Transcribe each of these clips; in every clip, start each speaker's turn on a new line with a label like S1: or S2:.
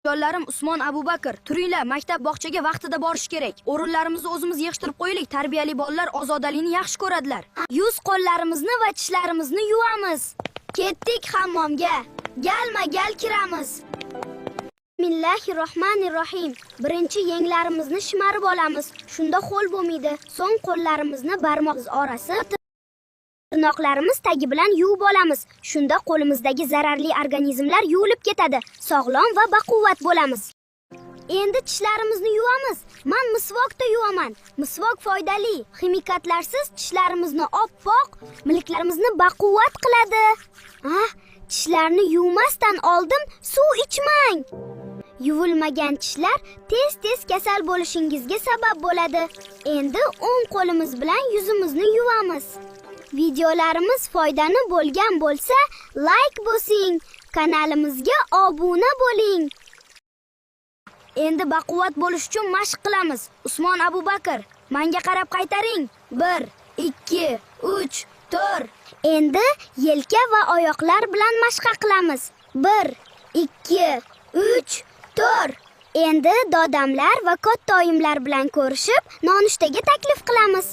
S1: Yollarim Usmon Abubakar, turinglar, maktab bog'chaga vaqtida borish kerak. O'rinlarimizni o'zimiz yig'ishtirib qo'yaylik. Tarbiyali bolalar ozodalikni yaxshi ko'radilar. Yuz qo'llarimizni va tishlarimizni yuvamiz. Ketdik hammomga. Galma-gal kiramiz. Bismillahirrohmanirrohim. Birinchi yenglarimizni shimarib olamiz. Shunda ho'l bo'lmaydi. So'ng qo'llarimizni barmoq orasi tirnoqlarimiz tagi bilan yuvib olamiz. Shunda qo'limizdagi zararli organizmlar yuvilib ketadi. Sog'lom va baquvvat bo'lamiz. Endi tishlarimizni yuvamiz. Men misvokda yuvaman. Misvok foydali. Ximikatlarsiz tishlarimizni oppoq, milklarimizni baquvvat qiladi. Tishlarni yuvmasdan oldin suv ichmang. Yuvilmagan tishlar tez-tez kasal bo'lishingizga sabab bo'ladi. Endi o'ng qo'limiz bilan yuzimizni yuvamiz. Videolarimiz foydali bo'lgan bo'lsa, like bosing, kanalimizga obuna bo'ling. Endi baquvvat bo'lish uchun mashq qilamiz. Usmon Abubakar, menga qarab qaytaring. 1, 2, 3, 4. Endi yelka va oyoqlar bilan mashq qilamiz. 1, 2, 3, 4. Endi dodamlar va katta oyimlar bilan ko'rishib, nonushtaga taklif qilamiz.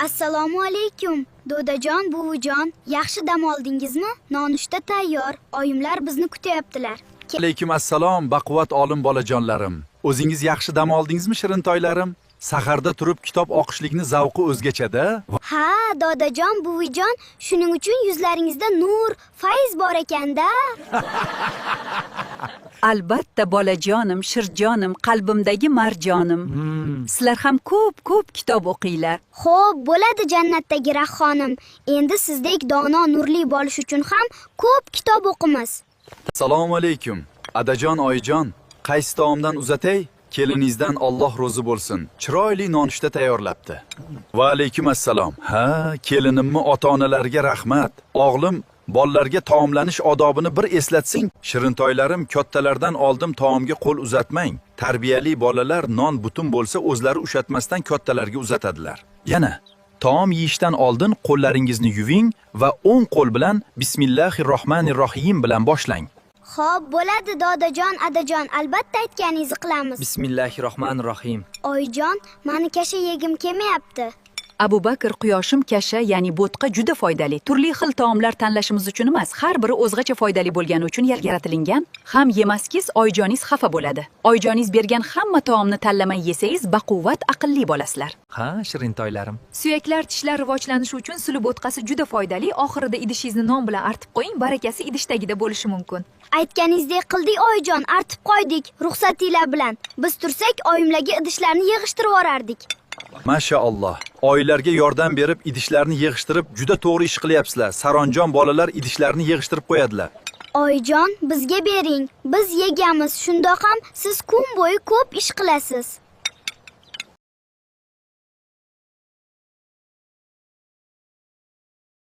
S1: Assalomu alaykum. Dodajon, buvijon, yaxshi dam oldingizmi? Nonushta tayyor. Oyimlar bizni kutyaptilar.
S2: Alaykum assalom, baquvvat olim bolajonlarim. O'zingiz yaxshi dam oldingizmi, shirintoylarim? Saharda turib kitob o'qishlikni zavqi o'zgachada.
S1: Ha, dodajon, buvijon, shuning uchun yuzlaringizda nur, fayz bor ekanda.
S3: Albatta bolajonim, shirjonim, qalbimdagi marjonim. Sizlar ham ko'p kitob o'qinglar.
S1: Xo'p, bo'ladi jannatdagi Rahxonim. Endi sizdek dono nurli bo'lish uchun ham ko'p kitob o'qimiz.
S2: Assalomu alaykum. Adajon, oyijon, qaysi taomdan uzatay? Keliningizdan Alloh rozi bo'lsin. Chiroyli nonushta tayyorlabdi. Va alaykum assalom. Ha, kelinimni ota-onalarga rahmat. O'g'lim bolalarga taomlanish odobini bir eslatsing. Shirintoylarim, kattalardan oldim taomga qo'l uzatmang. Tarbiyali bolalar non butun bo'lsa o'zlari ushatmasdan kattalarga uzatadilar. Yana taom yeyishdan oldin qo'llaringizni yuving va o'ng qo'l bilan Bismillahirrohmanirrohim bilan boshlang.
S1: Xo'p, bo'ladi dodajon, adajon, albatta aytganingizni qilamiz.
S4: Bismillahirrohmanirrohim.
S1: Oyjon, meni kasha yegim kelmayapti.
S3: Abubakar, quyoshim kasha, ya'ni bo'tqa juda foydali. Turli xil taomlar tanlashimiz uchun emas, har biri o'zgacha foydali bo'lgani uchun yaratilgan. Ham yemaskiz, oyijoningiz xafa bo'ladi. Oyijoningiz bergan hamma taomni tanlamay yesangiz, baquvvat, aqlli bo'lasizlar.
S4: Ha, shirintoylarim.
S5: Suyaklar, tishlar rivojlanishi uchun suli bo'tqasi juda foydali. Oxirida idishingizni non bilan artib qo'ying, barakasi idish tagida bo'lishi mumkin.
S1: Aytganingizdek qildik oyijon, artib qo'ydik ruxsatinglar bilan. Biz tursak, oyimlarga idishlarni yig'ishtirib yorardik.
S2: Mashaalloh. Oilarga yordam berib, idishlarni yig'ishtirib, juda to'g'ri ish qilyapsizlar. Saronjon bolalar idishlarni yig'ishtirib qo'yadilar.
S1: Oyijon, bizga bering. Biz yegamiz, shundoq ham siz kun bo'yi ko'p ish qilasiz.